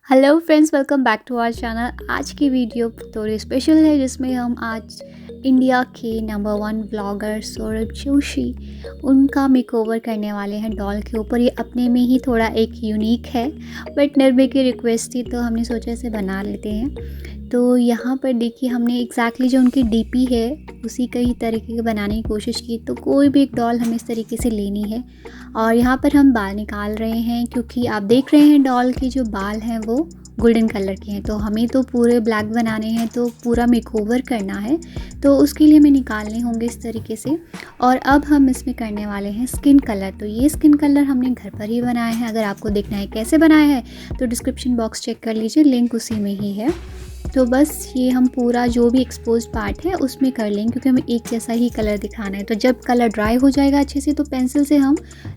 Hello friends, welcome back to our channel. आज की video थोड़ी स्पेशल है जिसमें हम आज इंडिया के नंबर 1 ब्लॉगर सौरभ जोशी उनका मेकओवर करने वाले हैं डॉल के ऊपर। ये अपने में ही थोड़ा एक यूनिक है, बट निर्भय की रिक्वेस्ट थी तो हमने सोचा इसे बना लेते हैं। तो यहाँ पर देखिए, हमने एग्जैक्टली जो उनकी डीपी है उसी का ही तरीके के बनाने की कोशिश की। तो कोई भी एक डॉल हमें इस तरीके से लेनी है और यहाँ पर हम बाल निकाल रहे हैं, क्योंकि आप देख रहे हैं डॉल के जो बाल हैं वो गोल्डन कलर के हैं। तो हमें तो पूरे ब्लैक बनाने हैं, तो पूरा मेकओवर करना है, तो उसके लिए हमें निकालने होंगे इस तरीके से। और अब हम इसमें करने वाले हैं स्किन कलर। तो ये स्किन कलर हमने घर पर ही बनाया है। अगर आपको देखना है कैसे बनाया है तो डिस्क्रिप्शन बॉक्स चेक कर लीजिए, लिंक उसी में ही है। तो बस ये हम पूरा जो भी एक्सपोज पार्ट है उसमें कर लेंगे, क्योंकि हमें एक जैसा ही कलर दिखाना है। तो जब कलर ड्राई हो जाएगा अच्छे से, तो पेंसिल से हम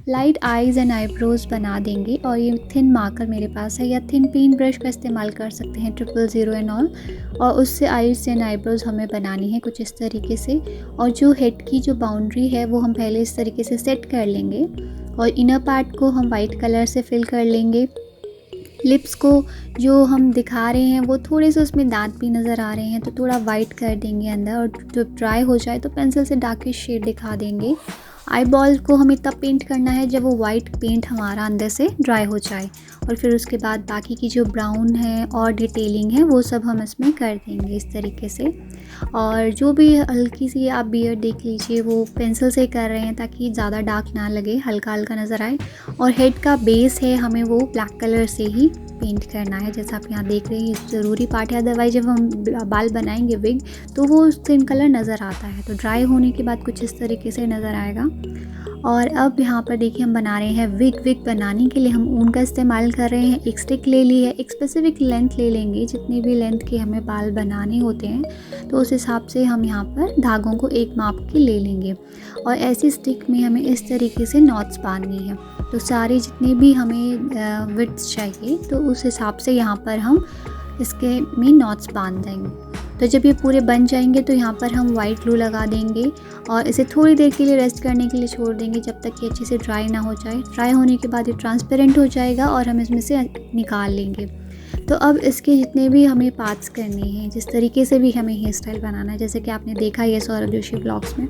लाइट आईज़ एंड आईब्रोज बना देंगे। और ये थिन मार्कर मेरे पास है, या थिन पेंट ब्रश का इस्तेमाल कर सकते हैं, 000 एंड ऑल। और उससे आईज एंड आईब्रोज हमें बनानी है कुछ इस तरीके से। और जो हेड की जो बाउंड्री है वो हम पहले इस तरीके से सेट कर लेंगे। और इनर पार्ट को हम वाइट कलर से फिल कर लेंगे। लिप्स को जो हम दिखा रहे हैं वो थोड़े से उसमें दांत भी नज़र आ रहे हैं, तो थोड़ा वाइट कर देंगे अंदर। और जब ड्राई हो जाए तो पेंसिल से डार्किश शेड दिखा देंगे। आई बॉल को हमें तब पेंट करना है जब वो वाइट पेंट हमारा अंदर से ड्राई हो जाए। और फिर उसके बाद बाकी की जो ब्राउन है और डिटेलिंग है वो सब हम इसमें कर देंगे इस तरीके से। और जो भी हल्की सी आप बियर्ड देख लीजिए, वो पेंसिल से कर रहे हैं ताकि ज़्यादा डार्क ना लगे, हल्का हल्का नज़र आए। और हेड का बेस है, हमें वो ब्लैक कलर से ही पेंट करना है, जैसा आप यहाँ देख रहे हैं। ये ज़रूरी पार्ट है, अदरवाइज जब हम बाल बनाएंगे विग तो वो स्किन कलर नज़र आता है। तो ड्राई होने के बाद कुछ इस तरीके से नज़र आएगा। और अब यहाँ पर देखिए, हम बना रहे हैं विग बनाने के लिए हम ऊन का इस्तेमाल कर रहे हैं। एक स्टिक ले ली है, एक स्पेसिफिक लेंथ ले लेंगे, जितनी भी लेंथ के हमें बाल बनाने होते हैं तो उस हिसाब से हम यहाँ पर धागों को एक माप के ले लेंगे। और ऐसी स्टिक में हमें इस तरीके से नॉट्स बांधनी है। तो सारे जितने भी हमें विड्थ चाहिए तो उस हिसाब से यहाँ पर हम इसके में नॉट्स बांध देंगे। तो जब ये पूरे बन जाएंगे तो यहाँ पर हम वाइट ग्लू लगा देंगे और इसे थोड़ी देर के लिए रेस्ट करने के लिए छोड़ देंगे, जब तक ये अच्छे से ड्राई ना हो जाए। ड्राई होने के बाद ये ट्रांसपेरेंट हो जाएगा और हम इसमें से निकाल लेंगे। तो अब इसके जितने भी हमें पार्ट्स करने हैं, जिस तरीके से भी हमें हेयर स्टाइल बनाना है, जैसे कि आपने देखा ये सौरभ जोशी ब्लॉग्स में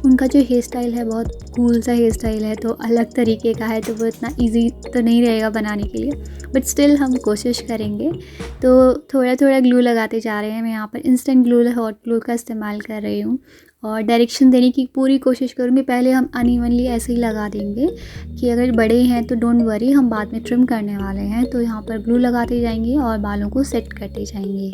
उनका जो हेयर स्टाइल है बहुत कूल सा हेयर स्टाइल है, तो अलग तरीके का है, तो वो इतना इजी तो नहीं रहेगा बनाने के लिए, बट स्टिल हम कोशिश करेंगे। तो थोड़ा थोड़ा ग्लू लगाते जा रहे हैं। मैं यहाँ पर इंस्टेंट ग्लू, हॉट ग्लू का इस्तेमाल कर रही हूँ और डायरेक्शन देने की पूरी कोशिश करूँगी। पहले हम अनइवनली ऐसे ही लगा देंगे कि अगर बड़े हैं तो डोंट वरी, हम बाद में ट्रिम करने वाले हैं। तो यहाँ पर ग्लू लगाते जाएंगे और बालों को सेट करते जाएंगे।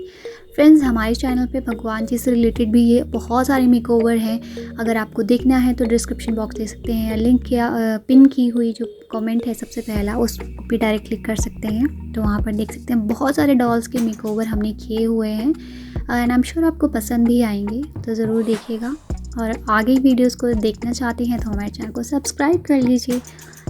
फ्रेंड्स, हमारे चैनल पे भगवान जी से रिलेटेड भी ये बहुत सारे मेकओवर हैं। अगर आपको देखना है तो डिस्क्रिप्शन बॉक्स दे सकते हैं, या लिंक या पिन की हुई जो कमेंट है सबसे पहला, उस पर डायरेक्ट क्लिक कर सकते हैं। तो वहाँ पर देख सकते हैं बहुत सारे डॉल्स के मेकओवर हमने किए हुए हैं एंड आई एम श्योर आपको पसंद भी आएंगे, तो ज़रूर देखिएगा। और आगे वीडियोस को देखना चाहते हैं तो हमारे चैनल को सब्सक्राइब कर लीजिए,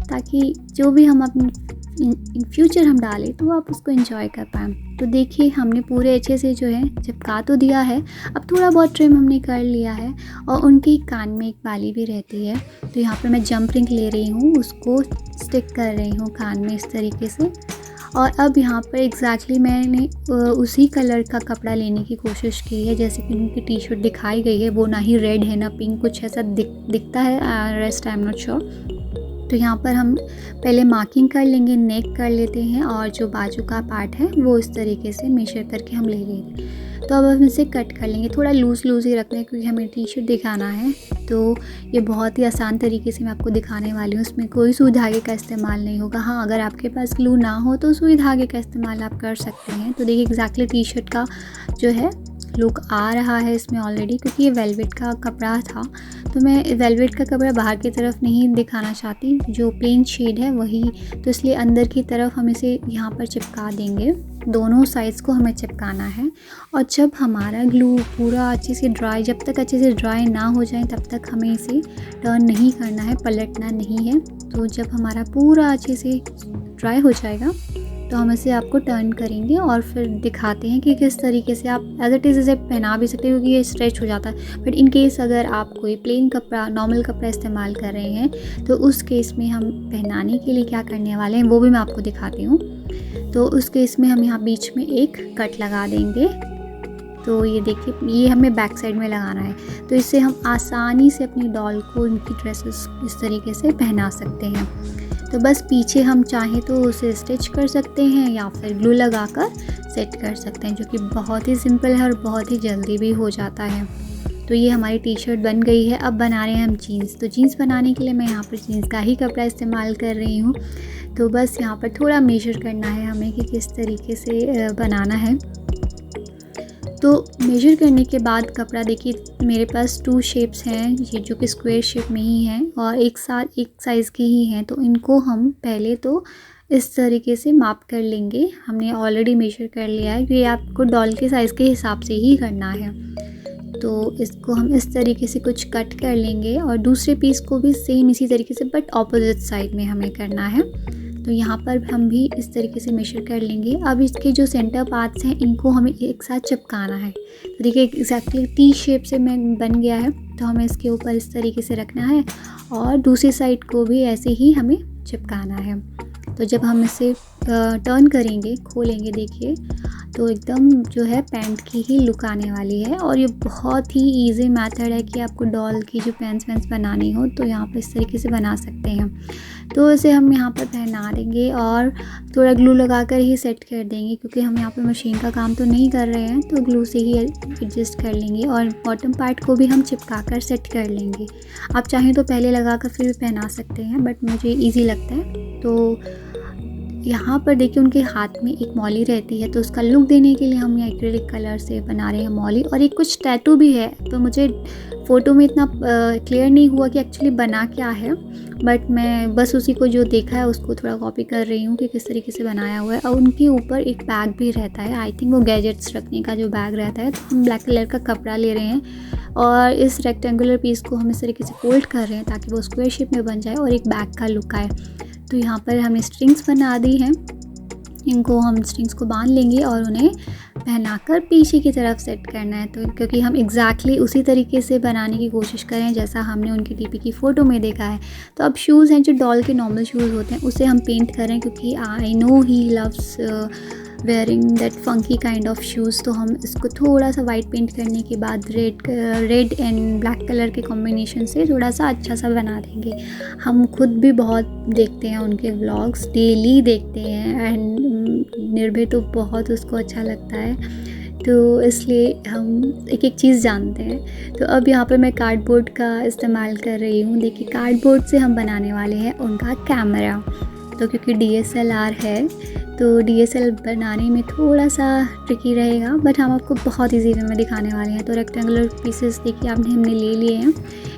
ताकि जो भी हम अपने इन फ्यूचर हम डालें तो आप उसको एंजॉय कर पाएँ। तो देखिए, हमने पूरे अच्छे से जो है चिपका तो दिया है। अब थोड़ा बहुत ट्रिम हमने कर लिया है। और उनके कान में एक बाली भी रहती है, तो यहाँ पर मैं जंप रिंग ले रही हूँ, उसको स्टिक कर रही हूँ कान में इस तरीके से। और अब यहाँ पर एग्जैक्टली मैंने उसी कलर का कपड़ा लेने की कोशिश की है जैसे कि उनकी टी शर्ट दिखाई गई है। वो ना ही रेड है ना पिंक, कुछ ऐसा दिखता है, rest I am not sure. तो यहाँ पर हम पहले मार्किंग कर लेंगे, नेक कर लेते हैं, और जो बाजू का पार्ट है वो इस तरीके से मेजर करके हम ले लेंगे। तो अब हम इसे कट कर लेंगे, थोड़ा लूज़ ही रखना है क्योंकि हमें टी शर्ट दिखाना है। तो ये बहुत ही आसान तरीके से मैं आपको दिखाने वाली हूँ, इसमें कोई सुई धागे का इस्तेमाल नहीं होगा। हाँ, अगर आपके पास ग्लू ना हो तो सुई धागे का इस्तेमाल आप कर सकते हैं। तो देखिए, एग्जैक्टली टी शर्ट का जो है लुक आ रहा है इसमें ऑलरेडी, क्योंकि ये वेलवेट का कपड़ा था। तो मैं वेलवेट का कपड़ा बाहर की तरफ नहीं दिखाना चाहती, जो प्लेन शेड है वही, तो इसलिए अंदर की तरफ हम इसे यहाँ पर चिपका देंगे। दोनों साइड्स को हमें चिपकाना है। और जब हमारा ग्लू पूरा अच्छे से ड्राई, जब तक अच्छे से ड्राई ना हो जाए तब तक हमें इसे टर्न नहीं करना है, पलटना नहीं है। तो जब हमारा पूरा अच्छे से ड्राई हो जाएगा तो हम इसे आपको टर्न करेंगे और फिर दिखाते हैं कि किस तरीके से आप एज इट इज़ इसे पहना भी सकते हैं, क्योंकि ये स्ट्रेच हो जाता है। बट इन केस अगर आप कोई प्लेन कपड़ा, नॉर्मल कपड़ा इस्तेमाल कर रहे हैं तो उस केस में हम पहनाने के लिए क्या करने वाले हैं वो भी मैं आपको दिखाती हूँ। तो उस केस में हम यहाँ बीच में एक कट लगा देंगे। तो ये देखिए, ये हमें बैक साइड में लगाना है। तो इससे हम आसानी से अपनी डॉल को इनकी ड्रेसेस इस तरीके से पहना सकते हैं। तो बस पीछे हम चाहें तो उसे स्टिच कर सकते हैं या फिर ग्लू लगाकर सेट कर सकते हैं, जो कि बहुत ही सिंपल है और बहुत ही जल्दी भी हो जाता है। तो ये हमारी टी शर्ट बन गई है। अब बना रहे हैं हम जीन्स। तो जीन्स बनाने के लिए मैं यहाँ पर जीन्स का ही कपड़ा इस्तेमाल कर रही हूँ। तो बस यहाँ पर थोड़ा मेजर करना है हमें कि किस तरीके से बनाना है। तो मेजर करने के बाद कपड़ा देखिए, मेरे पास 2 शेप्स हैं, ये जो कि स्क्वायर शेप में ही हैं और एक साथ एक साइज़ के ही हैं। तो इनको हम पहले तो इस तरीके से माप कर लेंगे। हमने ऑलरेडी मेजर कर लिया है, ये आपको डॉल के साइज़ के हिसाब से ही करना है। तो इसको हम इस तरीके से कुछ कट कर लेंगे और दूसरे पीस को भी सेम इसी तरीके से बट ऑपोजिट साइड में हमें करना है। तो यहाँ पर हम भी इस तरीके से मेजर कर लेंगे। अब इसके जो सेंटर पार्ट्स हैं इनको हमें एक साथ चिपकाना है। तो देखिए एग्जैक्टली टी शेप से में बन गया है। तो हमें इसके ऊपर इस तरीके से रखना है और दूसरी साइड को भी ऐसे ही हमें चिपकाना है। तो जब हम इसे टर्न करेंगे, खोलेंगे, देखिए तो एकदम जो है पैंट की ही लुक आने वाली है। और ये बहुत ही इजी मेथड है कि आपको डॉल की जो पैंट्स बनानी हो तो यहाँ पर इस तरीके से बना सकते हैं। तो इसे हम यहाँ पर पहना देंगे और थोड़ा ग्लू लगाकर ही सेट कर देंगे, क्योंकि हम यहाँ पर मशीन का काम तो नहीं कर रहे हैं, तो ग्लू से ही एडजस्ट कर लेंगे। और बॉटम पार्ट को भी हम चिपका कर सेट कर लेंगे। आप चाहें तो पहले लगाकर फिर भी पहना सकते हैं, बट मुझे ईजी लगता है। तो यहाँ पर देखिए उनके हाथ में एक मौली रहती है, तो उसका लुक देने के लिए हम यहाँ एक्रिलिक कलर से बना रहे हैं मौली। और एक कुछ टैटू भी है, तो मुझे फ़ोटो में इतना क्लियर नहीं हुआ कि एक्चुअली बना क्या है, बट मैं बस उसी को जो देखा है उसको थोड़ा कॉपी कर रही हूँ कि किस तरीके से बनाया हुआ है। और उनके ऊपर एक बैग भी रहता है, आई थिंक वो गैजेट्स रखने का जो बैग रहता है। तो हम ब्लैक कलर का कपड़ा ले रहे हैं और इस रेक्टेंगुलर पीस को हम इस तरीके से फोल्ड कर रहे हैं ताकि वो स्क्वायर शेप में बन जाए और एक बैग का लुक आए। तो यहाँ पर हमने स्ट्रिंग्स बना दी हैं, इनको हम स्ट्रिंग्स को बांध लेंगे और उन्हें पहनाकर पीछे की तरफ सेट करना है। तो क्योंकि हम एग्जैक्टली उसी तरीके से बनाने की कोशिश करें जैसा हमने उनकी डीपी की फ़ोटो में देखा है। तो अब शूज़ हैं जो डॉल के नॉर्मल शूज़ होते हैं उसे हम पेंट करें, क्योंकि I know he loves wearing that funky kind of shoes. तो हम इसको थोड़ा सा वाइट पेंट करने के बाद रेड एंड ब्लैक कलर के कॉम्बिनेशन से थोड़ा सा अच्छा सा बना देंगे। हम खुद भी बहुत देखते हैं उनके व्लॉग्स, डेली देखते हैं, एंड निर्भय तो बहुत उसको अच्छा लगता है, तो इसलिए हम एक एक चीज़ जानते हैं। तो अब यहाँ पर मैं कार्डबोर्ड का इस्तेमाल कर रही हूँ। देखिए कार्डबोर्ड से हम बनाने वाले हैं उनका कैमरा। तो क्योंकि DSLR है तो DSLR बनाने में थोड़ा सा ट्रिकी रहेगा, बट हम आपको बहुत इजी वे में दिखाने वाले हैं। तो रेक्टेंगुलर पीसेस देखिए हमने ले लिए हैं,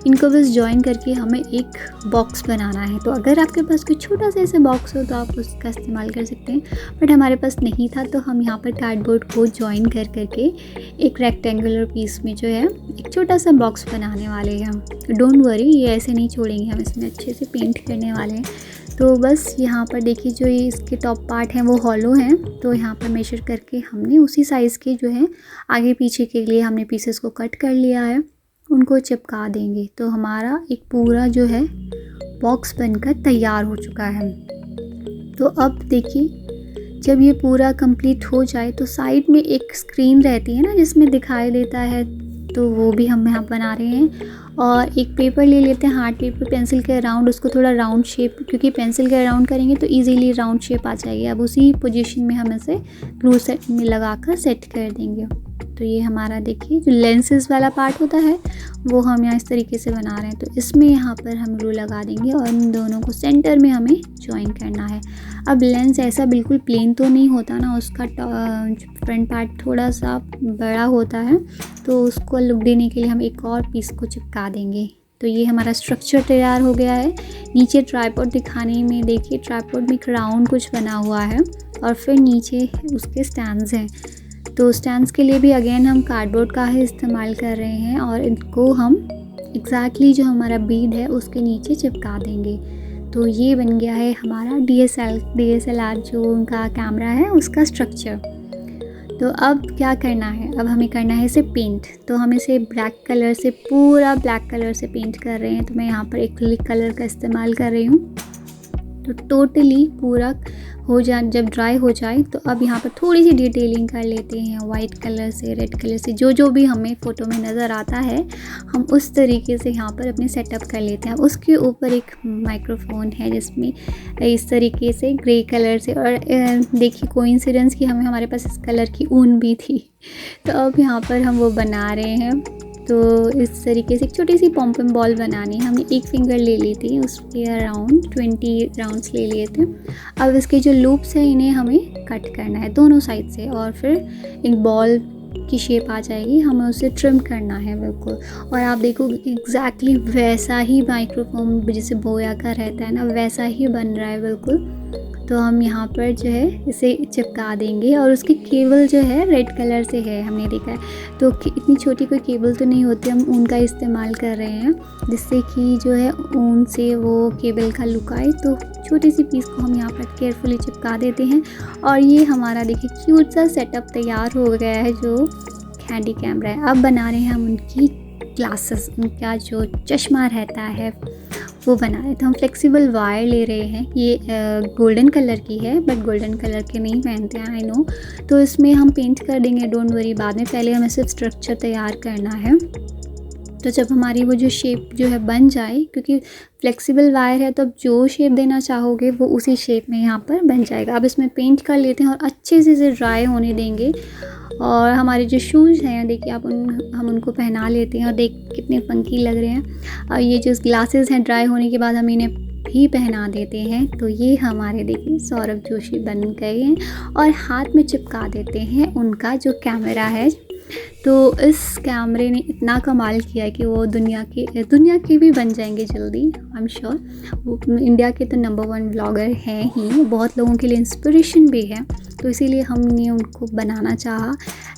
इनको बस जॉइन करके हमें एक बॉक्स बनाना है। तो अगर आपके पास कोई छोटा सा ऐसा बॉक्स हो तो आप उसका इस्तेमाल कर सकते हैं, बट हमारे पास नहीं था। तो हम यहाँ पर कार्डबोर्ड को जॉइन कर करके एक रेक्टेंगुलर पीस में जो है एक छोटा सा बॉक्स बनाने वाले हैं। डोंट वरी, ये ऐसे नहीं छोड़ेंगे, हम इसमें अच्छे से पेंट करने वाले हैं। तो बस यहाँ पर देखिए जो ये इसके टॉप पार्ट हैं वो हॉलो हैं, तो यहाँ पर मेजर करके हमने उसी साइज़ के जो है आगे पीछे के लिए हमने पीसेस को कट कर लिया है, उनको चिपका देंगे। तो हमारा एक पूरा जो है बॉक्स बनकर तैयार हो चुका है। तो अब देखिए जब ये पूरा कंप्लीट हो जाए तो साइड में एक स्क्रीन रहती है ना जिसमें दिखाई देता है, तो वो भी हम यहाँ बना रहे हैं। और एक पेपर ले लेते हैं, हार्ड पेपर, पेंसिल के अराउंड उसको थोड़ा राउंड शेप, क्योंकि पेंसिल के अराउंड करेंगे तो इजीली राउंड शेप आ जाएगी। अब उसी पोजीशन में हम इसे ग्लू सेट में लगाकर सेट कर देंगे। तो ये हमारा देखिए जो लेंसेज वाला पार्ट होता है वो हम यहाँ इस तरीके से बना रहे हैं। तो इसमें यहाँ पर हम ग्लू लगा देंगे और इन दोनों को सेंटर में हमें ज्वाइन करना है। अब लेंस ऐसा बिल्कुल प्लेन तो नहीं होता ना, उसका फ्रंट पार्ट थोड़ा सा बड़ा होता है, तो उसको लुक देने के लिए हम एक और पीस को चिपका देंगे। तो ये हमारा स्ट्रक्चर तैयार हो गया है। नीचे ट्राइपॉड दिखाने में देखिए ट्राइपॉड में एक राउंड कुछ बना हुआ है और फिर नीचे उसके स्टैंड्स हैं। तो स्टैंड्स के लिए भी अगेन हम कार्डबोर्ड का ही इस्तेमाल कर रहे हैं और इनको हम एग्जैक्टली जो हमारा बीड है उसके नीचे चिपका देंगे। तो ये बन गया है हमारा DSLR जो उनका कैमरा है उसका स्ट्रक्चर। तो अब क्या करना है, अब हमें करना है इसे पेंट। तो हम इसे ब्लैक कलर से, पूरा ब्लैक कलर से पेंट कर रहे हैं। तो मैं यहाँ पर एक्रिलिक कलर का इस्तेमाल कर रही हूँ। तो टोटली पूरा हो जाए, जब ड्राई हो जाए तो अब यहाँ पर थोड़ी सी डिटेलिंग कर लेते हैं वाइट कलर से, रेड कलर से, जो जो भी हमें फ़ोटो में नज़र आता है हम उस तरीके से यहाँ पर अपने सेटअप कर लेते हैं। उसके ऊपर एक माइक्रोफोन है जिसमें इस तरीके से ग्रे कलर से, और देखिए कोइंसिडेंस कि हमारे पास इस कलर की ऊन भी थी, तो अब यहाँ पर हम वो बना रहे हैं। तो इस तरीके से एक छोटी सी पॉम्पम बॉल बनानी है। हमने एक फिंगर ले ली थी, उसके अराउंड 20 राउंड्स ले लिए थे। अब इसके जो लूप्स हैं इन्हें हमें कट करना है दोनों साइड से, और फिर एक बॉल की शेप आ जाएगी, हमें उसे ट्रिम करना है बिल्कुल। और आप देखो एग्जैक्टली वैसा ही माइक्रोफोन जैसे बोया का रहता है ना, वैसा ही बन रहा है बिल्कुल। तो हम यहाँ पर जो है इसे चिपका देंगे, और उसकी केबल जो है रेड कलर से है, हमने देखा है। तो इतनी छोटी कोई केबल तो नहीं होती, हम ऊन का इस्तेमाल कर रहे हैं जिससे कि जो है ऊन से वो केबल का लुक आए। तो छोटी सी पीस को हम यहाँ पर केयरफुली चिपका देते हैं, और ये हमारा देखिए क्यूट सा सेटअप तैयार हो गया है जो हैंडी कैमरा है। अब बना रहे हैं हम उनकी ग्लासेस, उनका जो चश्मा रहता है वो बना रहे। तो हम फ्लेक्सिबल वायर ले रहे हैं, ये गोल्डन कलर की है, बट गोल्डन कलर के नहीं पहनते हैं आई नो। तो इसमें हम पेंट कर देंगे, डोंट वरी, बाद में, पहले हमें सिर्फ स्ट्रक्चर तैयार करना है। तो जब हमारी वो जो शेप जो है बन जाए, क्योंकि फ्लेक्सिबल वायर है तो अब जो शेप देना चाहोगे वो उसी शेप में यहाँ पर बन जाएगा। अब इसमें पेंट कर लेते हैं और अच्छे से इसे ड्राई होने देंगे। और हमारे जो शूज़ हैं देखिए हम उनको पहना लेते हैं, और देख कितने फंकी लग रहे हैं। और ये जो ग्लासेस हैं ड्राई होने के बाद हम इन्हें भी पहना देते हैं। तो ये हमारे देखिए सौरभ जोशी बन गए हैं, और हाथ में चिपका देते हैं उनका जो कैमरा है। तो इस कैमरे ने इतना कमाल किया है कि वो दुनिया के भी बन जाएंगे जल्दी, आई एम श्योर। वो इंडिया के तो नंबर 1 ब्लॉगर हैं ही, बहुत लोगों के लिए इंस्पिरेशन भी है, तो इसीलिए हमने उनको बनाना चाहा।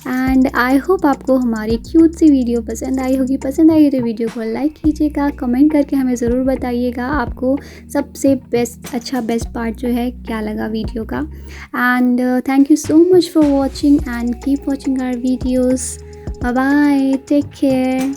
एंड आई होप आपको हमारी क्यूट सी वीडियो पसंद आई होगी। पसंद आई तो वीडियो को लाइक कीजिएगा, कमेंट करके हमें ज़रूर बताइएगा आपको सबसे बेस्ट पार्ट जो है क्या लगा वीडियो का। And thank you so much for watching, and keep watching our videos. Bye bye, take care.